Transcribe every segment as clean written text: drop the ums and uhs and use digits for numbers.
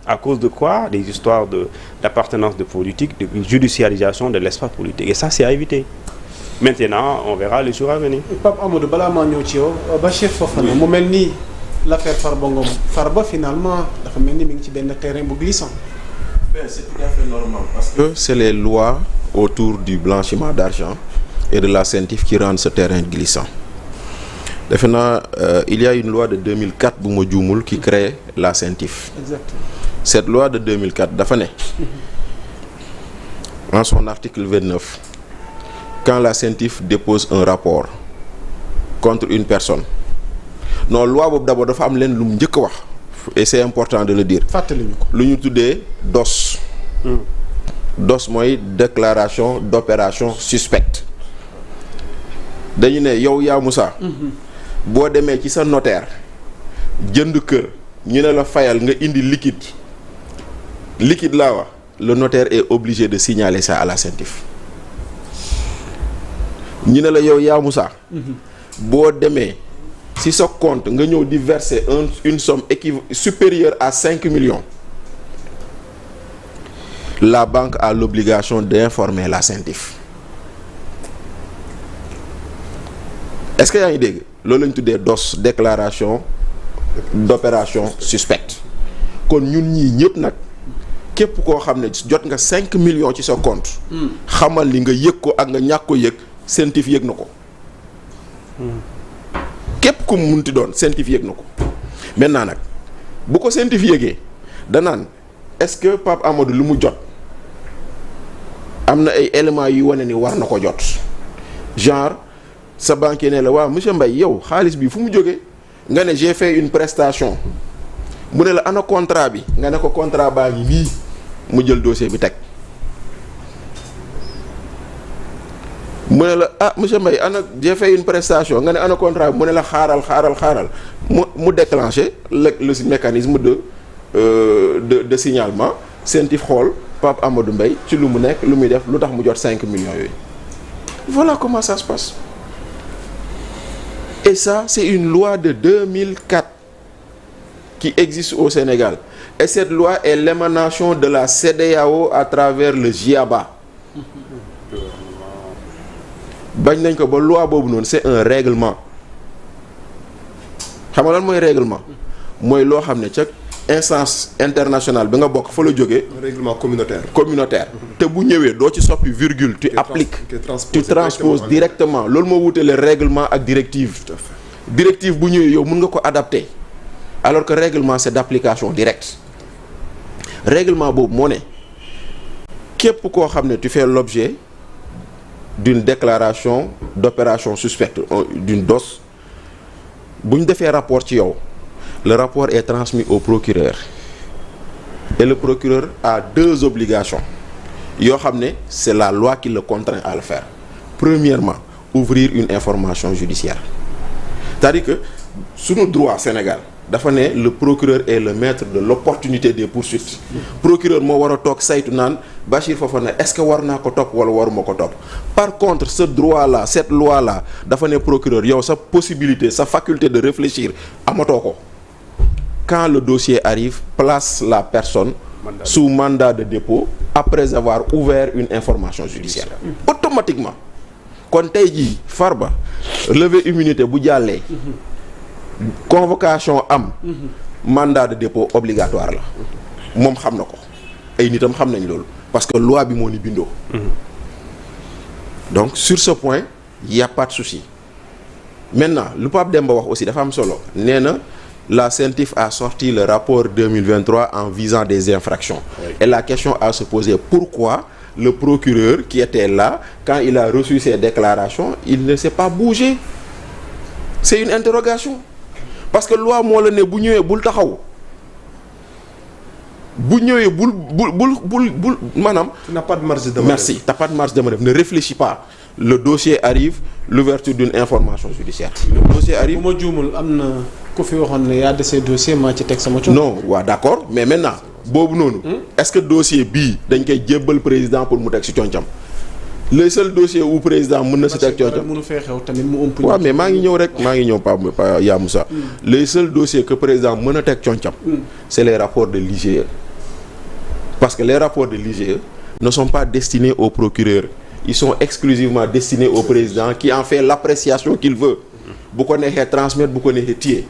À cause de quoi? Des histoires d'appartenance de politique, de judiciarisation de l'espace politique. Et ça, c'est à éviter. Maintenant, on verra les jours à venir. Pape Amadou balaa maa ñëw ci yow Bachir Fofana mu mel ni l'affaire Farba Ngom Farba finalement dafa mel ni mi ngi ci benn terrain bu glissant. Ben, c'est tout à fait normal parce que c'est les lois autour du blanchiment d'argent et de la CENTIF qui rendent ce terrain glissant. Defe naa il y a une loi de 2004 bu ma juumul qui crée la CENTIF. Exactement. Cette loi de 2004 dafa ne en son article 29 quand la CENTIF dépose un rapport contre une personne non loi boobu d'abord dafa am leen lu mu njëkk a wax et c'est important de le dire. fàttali ñu ko lu ñu tuddee DOS. DOS mooy déclaration d'opération suspecte dañu ne yow yaa Moussa. boo demee ci sa notaire jënd kër ñu ne la fayal nga indi liquide laa wax le notaire est obligé de signaler ça à la CENTIF. ñu ne la yow yaa Moussa. boo demee si sa compte nga ñëw di verser une somme supérieure à 5 millions la banque a l'obligation d'informer la CENTIF. Est-ce que yaa ngi dégg loolu lañ tuddee DOS déclaration d'opération suspecte kon ñun ñii ñëpp nag képp koo xam ne jot nga 5 millions ci sa compte. xamal li nga yëg ko ak nga ñàkk ko yëg CENTIF yëg na ko. képp ku mu munti doon CENTIF yëg na ko maintenant nag bu ko CENTIF yëgee danaan est-ce que Pape Amadou lu mu jot am na ay éléments yu wane ni war na ko jot genre sa banquier ne la waaw monsieur Mbaye yow xaalis bi fu mu jógee nga ne j'ai fait une prestation mu ne la ana contrat bi nga ne ko contrat baa ngi nii mu jël dossier bi teg mu ne la ah monsieur Mbaye ana j'ai fait une prestation nga ne ana contrat bi mu ne la xaaral mu déclencher le mécanisme de signalement CENTIF xool Pape Amadou Mbaye ci lu mu nekk lu muy def lu tax mu jot 5 millions yooyu voilà comment ça se passe et ça c'est une loi de 2004 qui existe au Sénégal et cette loi est l'émanation de la CEDEAO à travers le GIABA bañ nañ ko ba loi boobu noonu c'est un règlement xam nga lan mooy règlement mooy loo xam ne ca instance internationale bi nga bokk fa la jógee. règlement communautaire. te bu ñëwee doo ci soppi virgule tu appliques tu transposes directement loolu moo wutale règlement ak directive. Tout à fait. directive bu ñëwee yow mën nga ko adapter alors que règlement c'est d'application directe règlement boobu moo ne képp koo xam ne tu fais l'objet d'une déclaration d'opération suspecte d'une DOS bu ñu defee rapport ci yow le rapport est transmis au procureur et le procureur a 2 obligations yoo xam ne c'est la loi qui le contraint à le faire. Premièrement, ouvrir une information judiciaire c'est-à-dire que sunu droit Sénégal dafa ne le procureur est le maître de l'opportunité des poursuites procureur moo war a toog saytu naan Bachir Fofana est-ce que war naa ko topp wala waruma ko topp. Par contre ce droit là cette loi là dafa ne procureur yow sa possibilité sa faculté de réfléchir amatoo ko quand le dossier arrive place la personne sous mandat de dépôt après avoir ouvert une information judiciaire automatiquement. Kon tey jii Farba levée immunité bu jàllee convocation am mandat de dépôt obligatoire la moom xam na ko ay nitam xam nañ loolu parce que loi bi moo ni bindoo donc sur ce point il y a pas de souci. Maintenant lu Pape Demba wax aussi dafa am solo nee na la CENTIF a sorti le rapport 2023 en visant des infractions. Oui. Et la question à se poser pourquoi le procureur qui était là quand il a reçu ses déclarations il ne s'est pas bougé. C'est une interrogation parce que loi moo la ne bu ñëwee bul taxaw bu ñëwee bul maanaam. Tu n'as pas de marge de manœuvre. Merci, t'as pas de marge de manœuvre. Ne réfléchis pas. Le dossier arrive, l'ouverture d'une information judiciaire. Le dossier arrive. bu ma juumul am na ku fi waxoon ne yaa de ces dossiers maa ci teg sama coono. Non waaw d'accord mais maintenant boobu noonu. Est-ce que dossier bii dañ koy jébbal président pour mu teg ci concam. Le seul dossier où président mën na si teg concam. mënu fee xew tamit mu ëmp. waaw mais maa ngi ñëw rek maa ngi ñëw Pa Ya Moussa. Les seuls dossiers que président mën a teg concam. C'est les rapports de l'IGE. parce que les rapports de l'IGE ne sont pas destinés au procureur, ils sont exclusivement destinés au président qui en fait l'appréciation qu'il veut. Bu ko neexee transmettre, bu ko neexee téye.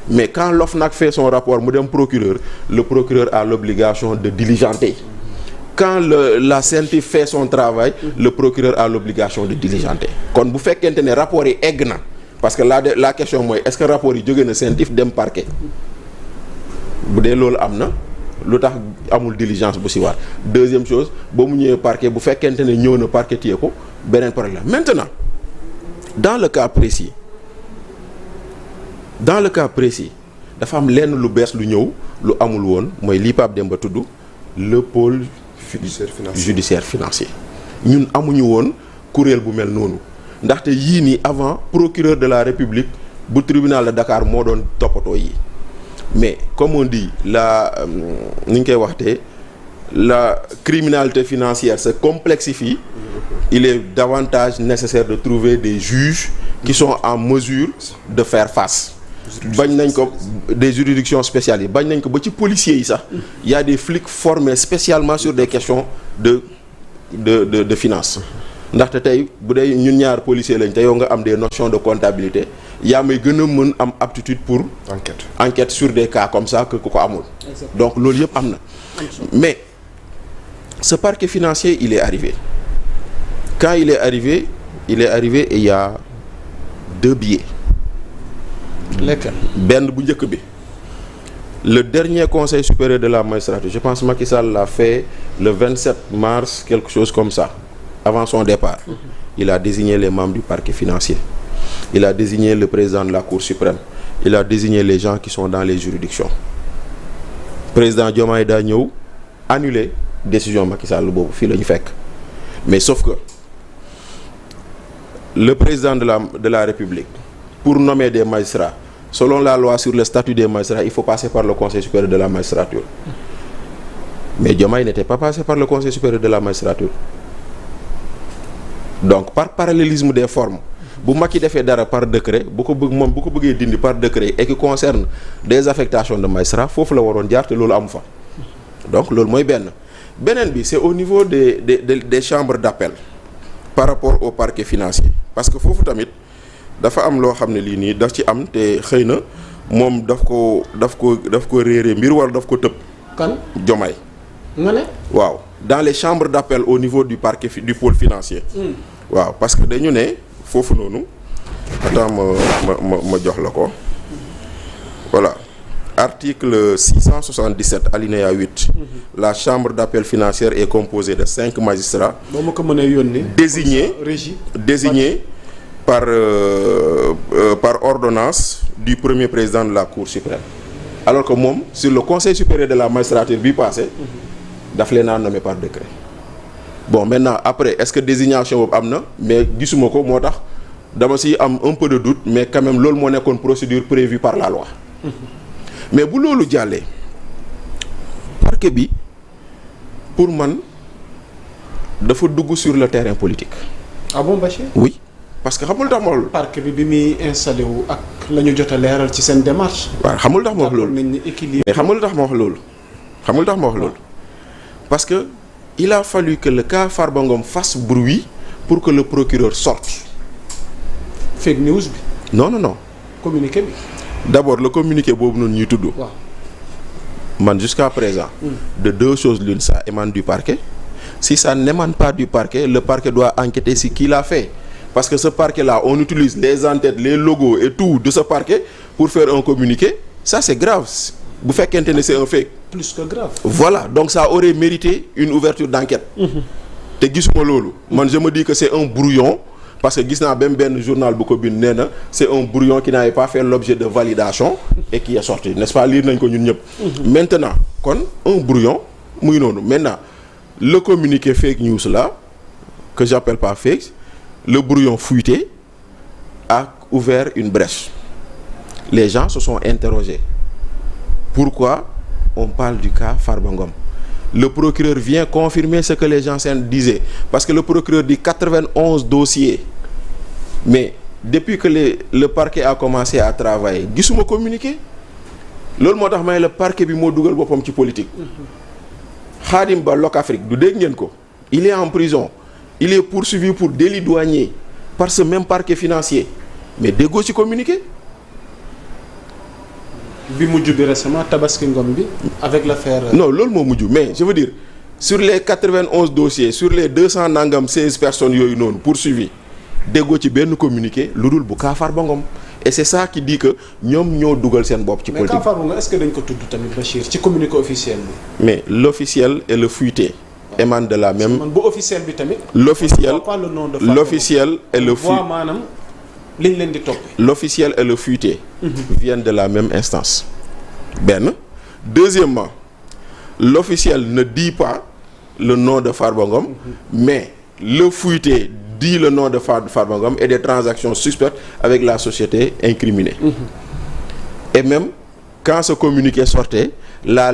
Mais quand l'OFNAC fait son rapport mu dem procureur, le procureur a l'obligation de diligenter. Quand la CENTIF fait son travail, le procureur a l'obligation de diligenter. Kon bu fekkente ne rapport yi egg na, parce que la question mooy est-ce que rapport yi jóge na CENTIF dem parquet. Bu dee loolu am na lu tax amul diligence bu si war. Deuxième chose, ba mu ñëwee parquet bu fekkente ne ñëw na parquet téye ko beneen problème. Maintenant, dans le cas précis dafa am lenn lu bees lu ñëw lu amul woon mooy lii Pape Demba tudd le pôle judiciaire financier. Ñun amuñu woon kuréel bu mel noonu ndaxte yii nii avant procureur de la République bu tribunal de Dakar moo doon toppatoo yi mais comme on dit ni ñu koy waxtee la criminalité financière se complexifie. Il est davantage nécessaire de trouver des juges qui sont en mesure de faire face. Bañ nañ ko des juridictions spéciales yi bañ nañ ko ba ci policiers yi sax il y a des flics formés spécialement sur des questions de finance. Ndaxte tey bu dee ñun ñaar policiers lañ te yow nga am des notions de comptabilité yaa may gën a mën am aptitude pour enquête sur des cas comme ça que ku ko amul. Donc loolu yëpp am na. Mais ce parquet financier il est arrivé. Quand il est arrivé et il y a 2 biais. Lesquels? Benn bu njëkk bi le dernier conseil supérieur de la magistrature, je pense Macky Sall l'a fait le 27 mars, quelque chose comme ça, avant son départ. Il a désigné les membres du parquet financier. Il a désigné le président de la Cour suprême. Il a désigné les gens qui sont dans les juridictions. Président Diomaye daa ñëw annuler décision Macky Sall boobu fii la ñu fekk. Mais sauf que le président de la République, pour nommer des magistrats, selon la loi sur le statut des magistrats, il faut passer par le Conseil supérieur de la magistrature. Mais Diomaye n'était pas passé par le Conseil supérieur de la magistrature. Donc par parallélisme des formes, bu Macky defee dara par décret, bu ko bëggee dindi par décret et qui concerne des affectations de magistrats, foofu la waroon jaar te loolu amu fa. Donc loolu mooy beneen bi c'est au niveau des chambres d'appel par rapport au parquet financier, parce que foofu tamit dafa am loo xam ne lii nii daf ci am te xëy na moom daf ko réeree mbir wala daf ko tëb. Kan Diomaye. nga ne. waaw dans les chambres d'appel au niveau du parquet du pôle financier. waaw parce que dañu ne foofu noonu attends ma jox la ko voilà. Article 677 alinéa 8. La chambre d'appel financière est composée de 5 magistrats. boo ma ko mënee yónnee. désignés par ordonnance du premier président de la Cour suprême. Alors que moom sur le Conseil supérieur de la magistrature bi passé daf leen a nommé par décret. Bon maintenant après est-ce que désignation boobu am na mais gisuma ko moo tax dama si am un peu de doute mais quand même loolu moo nekkoon procédure prévue par la loi. Mais bu loolu jàllee parquet bi pour man dafa dugg sur le terrain politique. Ah bon Bachir? Oui parce que xamul tax ma wax loolu. parquet bi muy installé wu ak la ñu jot a leeral ci seen démarche. waaw xamul tax ma wax loolu nañ ni équilibre. mais xamul tax ma wax loolu. Parce que il a fallu que le cas Farba Ngom fasse bruit pour que le procureur sorte. Fake news bi. Non. Communiqué bi. D'abord le communiqué boobu noonu ñuy tudd. waaw man jusqu'à présent. De 2 choses l'une, ça émane du parquet. Si ça n'émane pas du parquet, le parquet doit enquêter sur qui l'a fait. Parce que ce parquet-là, on utilise les en-têtes, les logos et tout de ce parquet pour faire un communiqué. Ça c'est grave. Bu fekkente ne c'est un fake. Plus que grave. Voilà, donc ça aurait mérité une ouverture d'enquête. Te gisuma loolu. Man je me dis que c'est un brouillon. Parce que gis naa benn journal bu ko bind nee na c'est un brouillon qui n'avait pas fait l'objet de validation et qui est sorti, n'est-ce pas? Lire nañ ko ñun ñëpp. Maintenant kon un brouillon muy noonu. Maintenant le communiqué fake news là que j'appelle pas fake, le brouillon fuité a ouvert une brèche. Les gens se sont interrogés. Pourquoi on parle du cas Farba Ngom? Le procureur vient confirmer ce que les gens disaient. Parce que le procureur dit 91 dossiers. Mais depuis que le parquet a commencé à travailler, gisuma communiqué. Loolu moo tax may le parquet bi moo dugal boppam ci politique. Khadim Ba Locafrique du dégg ngeen ko il est en prison il est poursuivi pour délit douanier par ce même parquet financier mais déggoo ci communiqué. bi mujj bi récemment Tabaski Ngom bi avec l'affaire. non loolu moo mujj mais je veux dire sur les 91 dossiers sur les 200 nangam 16 personnes yooyu noonu poursuivis déggoo ci benn communiqué lu dul bu Ka Farba Ngom et c'est ça qui dit que ñoom ñoo dugal seen bopp ci politique. mais Ka Farba Ngom est-ce que dañ ko tudd tamit Bachir ci communiqué officiel bi. mais l'officiel et le fuité émanent de la même. man bu officiel bi tamit. l'officiel pas le nom de Farba l'officiel et le fuité maanaam liñ leen di toppee. l'officiel et le fuité viennent de la même instance. benn deuxièmement l'officiel ne dit pas le nom de Farba Ngom mais le fuité dit le nom de Farba Ngom et des transactions suspectes avec la société incriminée. Et même quand ce communiqué sortait la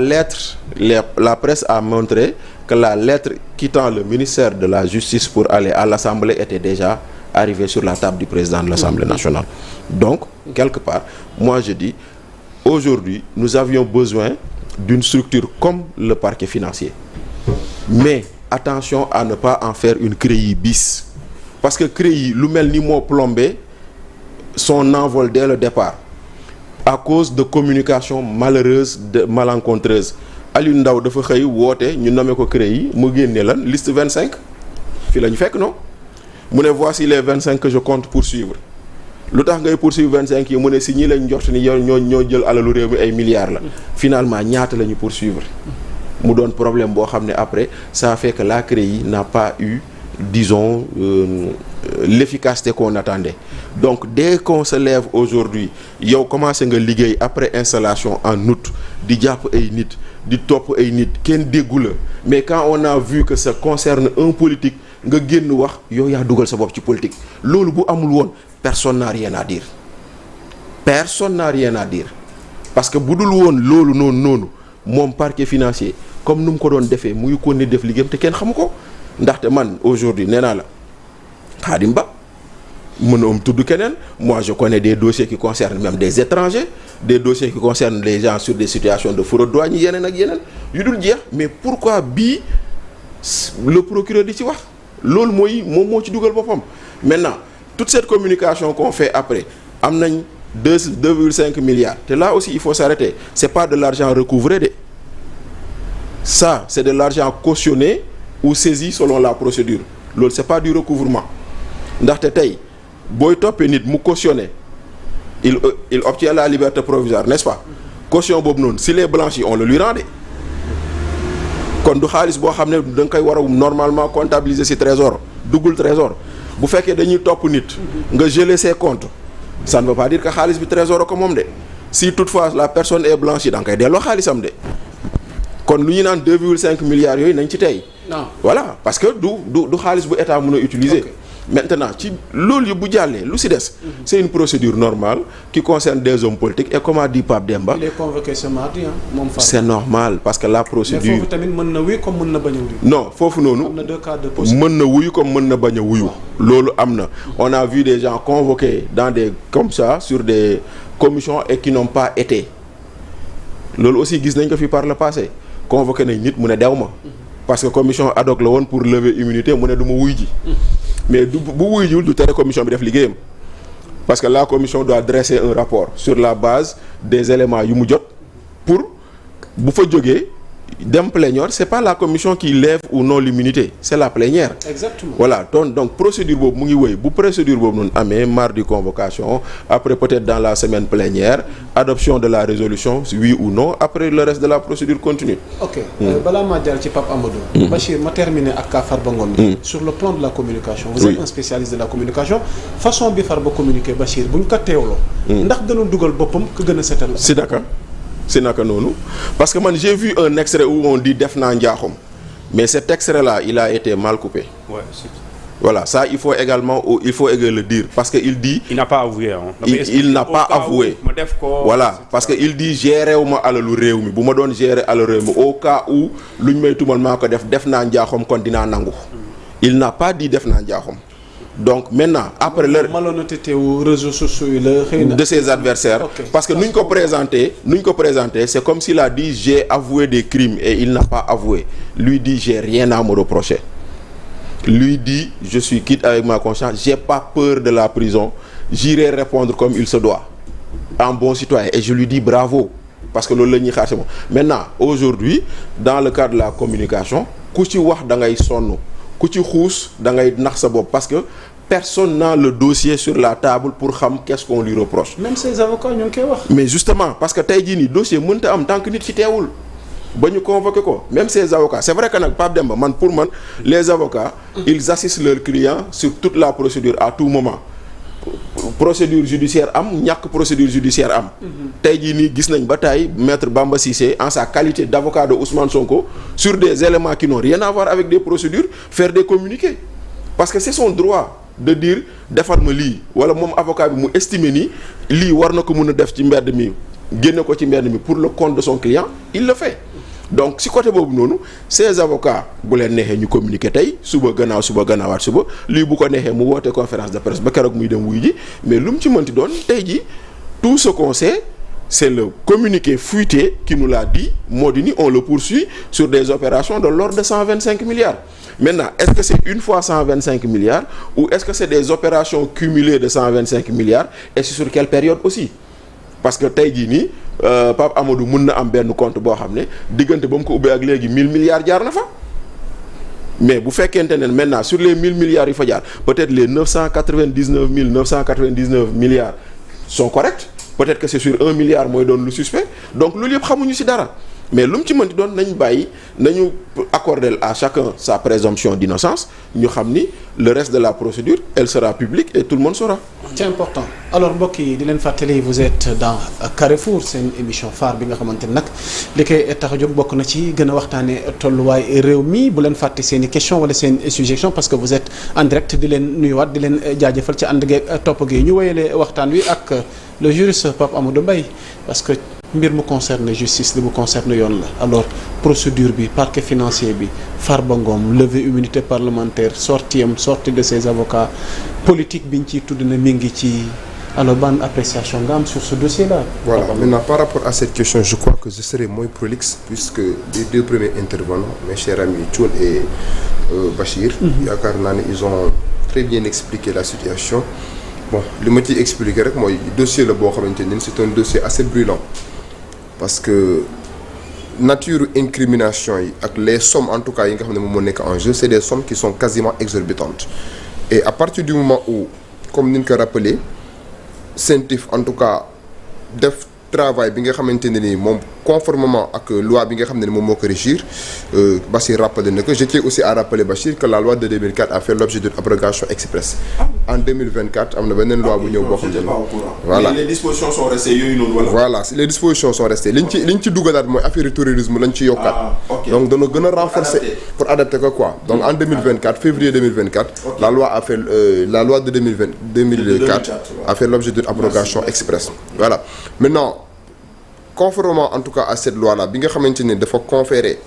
presse a montré que la lettre quittant le ministère de la Justice pour aller à l'Assemblée était déjà arrivée sur la table du président de l'Assemblée nationale. Donc quelque part moi je dis aujourd'hui nous avions besoin d'une structure comme le parquet financier mais attention à ne pas en faire une CREI bis parce que CREI lu mel ni moo plombé son envol dès le départ à cause de communication malheureuse de malencontreuse. Aliou Ndao dafa xëy woote ñu nommé ko CREI mu génne lan liste 25 fii la ñu fekk non mu ne voici les 25 que je compte poursuivre lu tax ngay poursuivre 25 yi mu ne si ñi lañ njort ni ñoo jël alalu réew mi ay milliards la finalement ñaata la ñu poursuivre mu doon problème boo xam ne après ça fait que la CREI n'a pas eu disons l'efficacité qu'on attendait. Donc dès qu'on se lève aujourd'hui yow commencé nga liggéey après installation en août di jàpp ay nit di topp ay nit kenn déggu la mais quand on a vu que ça concerne un politique nga génn wax yow yaa dugal sa bopp ci politique loolu bu amul woon personne n'a rien à dire personne n'a rien à dire parce que bu dul woon loolu noonu moom parquet financier comme nu mu ko doon defee mu ngi ko ne def liggéeyam te kenn xamu ko ndaxte man aujourd'hui nee naa la Khadim Ba mën a tudd keneen moi je connais des dossiers qui concernent même des étrangers des dossiers qui concernent les gens sur des situations de fraude douane yeneen ak yeneen yu dul jeex mais pourquoi bii le procureur di ci wax loolu mooy moom moo ci dugal boppam. Maintenant toute cette communication qu'on fait après am nañ 2,5 milliards te là aussi il faut s'arrêter c'est pas de l'argent recouvré de ça c'est de l'argent cautionné ou saisi selon la procédure loolu c'est pas du recouvrement ndaxte tey booy toppee nit mu cautionné il obtient la liberté provisoire n'est-ce pas caution boobu noonu s'il est blanchi on le lui rend de kon du xaalis boo xam ne da nga koy war a normalement comptabiliser ci trésor duggul trésor bu fekkee dañuy topp nit nga geler ses comptes ça ne veut pas dire que xaalis bi trésor ko moom de si toutefois la personne est blanchie da nga koy delloo xaalisam de kon lu ñu naan 2,5 milliards yooyu nañ ci tey. non voilà parce que du xaalis bu état mën a utiliser. Okay. Maintenant ci loolu yu bu jàllee lu ci des. C'est une procédure normale qui concerne des hommes politiques et comme a dit Pape Demba. il est convoqué ce mardi moom c'est normal parce que la procédure. mais foofu tamit mën na wuyu comme mën na bañ a wuyu. non foofu noonu. am na 2 cas de possible. mën na wuyu comme mën na bañ a wuyu. loolu am na on a vu des gens convoqués dans des comme ça sur des commissions et qui n'ont pas été loolu aussi gis nañ ko fi par le passé convoqué nañ nit mu ne dew ma parce que commission ad hoc la woon pour lever immunité mu ne du ma wuy ji mais bu wuy jiwul du tere commission bi def liggéeyam parce que la commission doit dresser un rapport sur la base des éléments yu mu jot pour bu fa jógee dem plénière c'est pas la commission qui lève ou non l'immunité c'est la plénière. Exactement. Voilà donc procédure boobu mu ngi wéy bu procédure boobu noonu amee mardi convocation après peut-être dans la semaine plénière adoption de la résolution oui ou non après le reste de la procédure continue. ok balaa maa jàll ci Pape Amadou. Bachir ma terminer ak Ka Farba Ngom bi. sur le plan de la communication. vous êtes un spécialiste de la communication façon bi Farba communiquer Bachir bu ñu ko teewloo. ndax danoon dugal boppam ku gën a seetal. si naka. c'est naka noonu parce que man j'ai vu un extrait où on dit def naa njaaxum mais cet extrait là il a été mal coupé. Ouais, voilà ça il faut également le dire parce que il dit. il n'a pas avoué il n'a pas avoué. voilà parce que il dit gérer wu ma alalu réew mi bu ma doon gérer alalu réew mi au cas où luñ may tumal maa ko def naa njaaxum kon dinaa nangu. il n'a pas dit def naa njaaxum donc maintenant après leur malhonnêteté wu réseaux sociaux yi la xëy na de ses adversaires parce que nuñ ko présenter c'est comme s'il a dit j'ai avoué des crimes et il n'a pas avoué. Lui dit j'ai rien à me reprocher. Lui dit je suis quitte avec ma conscience, j'ai pas peur de la prison, j'irai répondre comme il se doit en bon citoyen et je lui dis bravo parce que loolu la ñuy xaar ci moom. Maintenant aujourd'hui dans le cadre de la communication ku ci wax da ngay sonn ku ci xuus da ngay nax sa bopp parce que personne n'a le dossier sur la table pour xam qu'est-ce qu'on lui reproche. Même ses avocats ñoo ngi koy wax. Mais justement parce que tey jii nii dossier mënta am tant que nit ki teewul ba ñu convoqué ko même ses avocats c'est vrai que nag Pape Demba man pour man les avocats ils assistent leurs clients sur toute la procédure à tout moment. Procédure judiciaire am ñàkk procédure judiciaire am. Tey jii nii gis nañ ba tey maître Bamba Cissé en sa qualité d'avocat de Ousmane Sonko sur des éléments qui n'ont rien à voir avec des procédures faire des communiqués parce que c'est son droit de dire defal ma lii wala moom avocat bi mu estimer ni lii war na ko mën a def ci mbedd mi génne ko ci mbedd mi pour le compte de son client il le fait. Donc si côté boobu noonu ces avocats bu leen neexee ñu communiquer tey suba gannaawaat suba lii bu ko neexee mu woote conférence de presse ba keroog muy dem wuy ji mais lu mu ci mënti doon tey ji tout ce qu'on sait c'est le communiqué fuité qui nous l'a dit moo di ni on le poursuit sur des opérations de l'ordre de 125 milliards. Maintenant est-ce que c'est une fois 125 milliards ou est-ce que c'est des opérations cumulées de 125 milliards et c'est sur quelle période aussi parce que tey jii nii Pape Amadou mun na am benn compte boo xam ne diggante ba mu ko ubbee ak léegi 1000 milliards jaar na fa mais bu fekkente ne maintenant sur les 1000 milliards yi fa jaar peut-être les 999 milliards sont corrects peut-être que c'est sur 1 milliard mooy doon lu suspect donc loolu yëpp xamuñu ci dara mais lu mu ci mënti doon nañu accorder à chacun sa présomption d'innocence ñu xam ni le reste de la procédure elle sera publique et tout le monde saura. C'est important alors mbokk yi di leen fàttali vous êtes dans Carrefour seen émission phare bi nga xamante ne nag li koy tax a jóg bokk na ci gën a waxtaanee tolluwaay réew mi bu leen fàtte seen i question wala seen suggestion parce que vous êtes en direct di leen nuyuwaat di leen jaajëfal ci ànd geeg topp gi ñu wéyale waxtaan wi ak le juriste Pape Amadou Mbaye parce que mbir mu concerne justice li mu concerne yoon la alors procédure bi parquet financier bi Farba Ngom levée immunité parlementaire sortie de ses avocats politique bi ñu ciy tudd na mi ngi ci alors ban appréciation nga am sur ce dossier là. Voilà maintenant par rapport à cette question je crois que je serai moins prolixe puisque les deux premiers intervenants mes chers amis Thioune et Bachir. yaakaar naa ne ils ont très bien expliqué la situation bon li ma ciy expliquer rek mooy dossier la boo xamante ni c'est un dossier assez brûlant. Parce que nature incrimination yi ak les sommes en tout cas yi nga xam ne moom moo nekk en jeu c'est des sommes qui sont quasiment exorbitantes et à partir du moment où comme ni ñu ko rappelé CENTIF en tout cas def travail bi nga xamante ne ni moom conformément ak loi bi nga xam ne ni moom moo ko régir Bachir rappelé na que je tiens aussi à rappeler Bachir que la loi de 2004 a fait l'objet d'une abrogation express en 2024 am na beneen loi bu ñëw boo xam ne voilà les dispositions sont restées yooyu noonu voilà les dispositions sont restées liñ ci dugalaat mooy affaire terrorisme lañ ci yokkaat donc dana gën a renforcer pour adapter ko quoi donc en 2024 février 2024 la loi a fait la loi de 2004 a fait l'objet d'une abrogation express voilà maintenant conformément en tout cas à cette loi là bi nga xamante ne dafa conférer